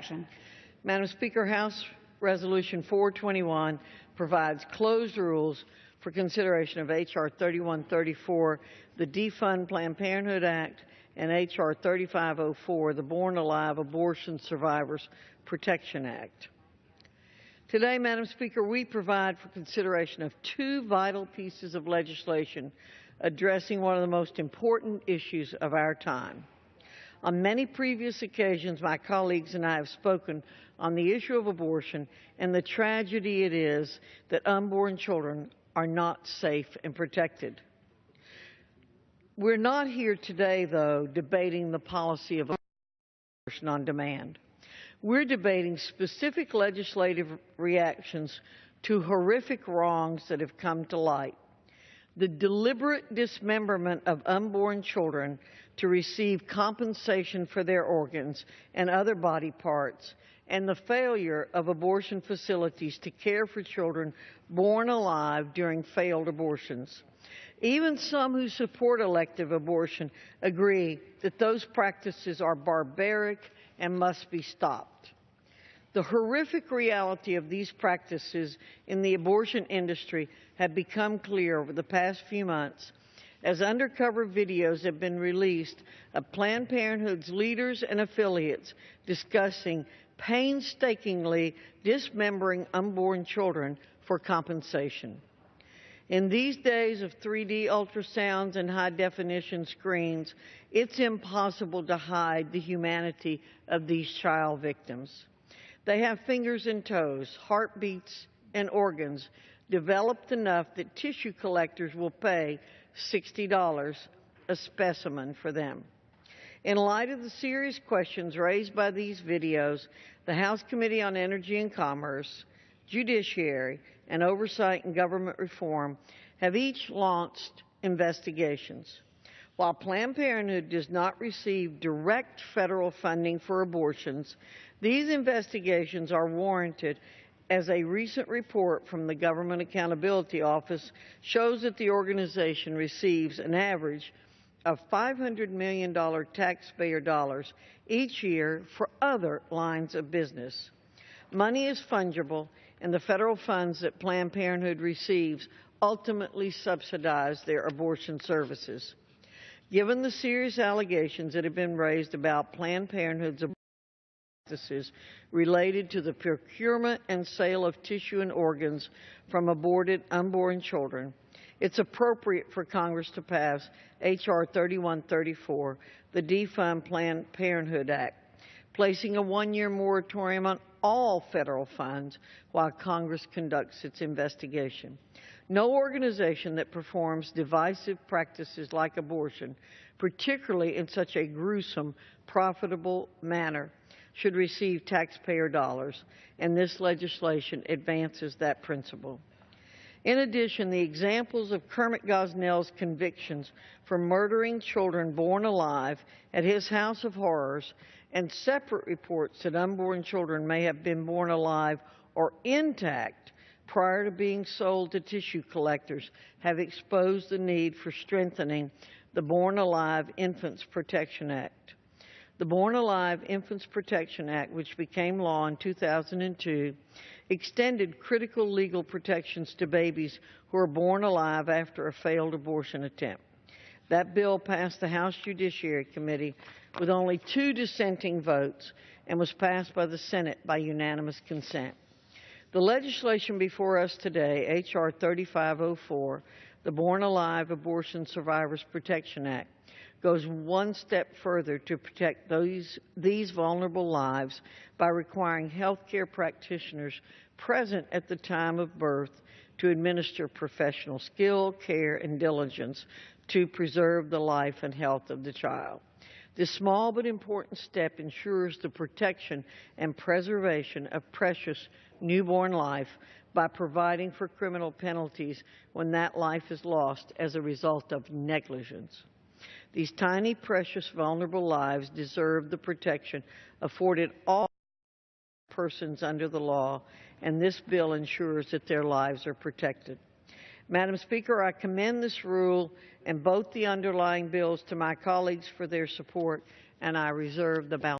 Action. Madam Speaker, House Resolution 421 provides closed rules for consideration of H.R. 3134, the Defund Planned Parenthood Act, and H.R. 3504, the Born Alive Abortion Survivors Protection Act. Today, Madam Speaker, we provide for consideration of two vital pieces of legislation addressing one of the most important issues of our time. On many previous occasions, my colleagues and I have spoken on the issue of abortion and the tragedy it is that unborn children are not safe and protected. We're not here today, though, debating the policy of abortion on demand. We're debating specific legislative reactions to horrific wrongs that have come to light. The deliberate dismemberment of unborn children to receive compensation for their organs and other body parts, and the failure of abortion facilities to care for children born alive during failed abortions. Even some who support elective abortion agree that those practices are barbaric and must be stopped. The horrific reality of these practices in the abortion industry have become clear over the past few months as undercover videos have been released of Planned Parenthood's leaders and affiliates discussing painstakingly dismembering unborn children for compensation. In these days of 3D ultrasounds and high-definition screens, it's impossible to hide the humanity of these child victims. They have fingers and toes, heartbeats, and organs developed enough that tissue collectors will pay $60 a specimen for them. In light of the serious questions raised by these videos, the House Committee on Energy and Commerce, Judiciary, and Oversight and Government Reform have each launched investigations. While Planned Parenthood does not receive direct federal funding for abortions, these investigations are warranted as a recent report from the Government Accountability Office shows that the organization receives an average of $500 million taxpayer dollars each year for other lines of business. Money is fungible, and the federal funds that Planned Parenthood receives ultimately subsidize their abortion services. Given the serious allegations that have been raised about Planned Parenthood's practices related to the procurement and sale of tissue and organs from aborted unborn children, it's appropriate for Congress to pass H.R. 3134, the Defund Planned Parenthood Act, placing a one-year moratorium on all federal funds while Congress conducts its investigation. No organization that performs divisive practices like abortion, particularly in such a gruesome, profitable manner, should receive taxpayer dollars, and this legislation advances that principle. In addition, the examples of Kermit Gosnell's convictions for murdering children born alive at his House of Horrors and separate reports that unborn children may have been born alive or intact prior to being sold to tissue collectors have exposed the need for strengthening the Born Alive Infants Protection Act. The Born Alive Infants Protection Act, which became law in 2002, extended critical legal protections to babies who are born alive after a failed abortion attempt. That bill passed the House Judiciary Committee with only 2 dissenting votes and was passed by the Senate by unanimous consent. The legislation before us today, H.R. 3504, the Born Alive Abortion Survivors Protection Act, goes one step further to protect these vulnerable lives by requiring healthcare practitioners present at the time of birth to administer professional skill, care, and diligence to preserve the life and health of the child. This small but important step ensures the protection and preservation of precious newborn life by providing for criminal penalties when that life is lost as a result of negligence. These tiny, precious, vulnerable lives deserve the protection afforded all persons under the law, and this bill ensures that their lives are protected. Madam Speaker, I commend this rule and both the underlying bills to my colleagues for their support, and I reserve the balance.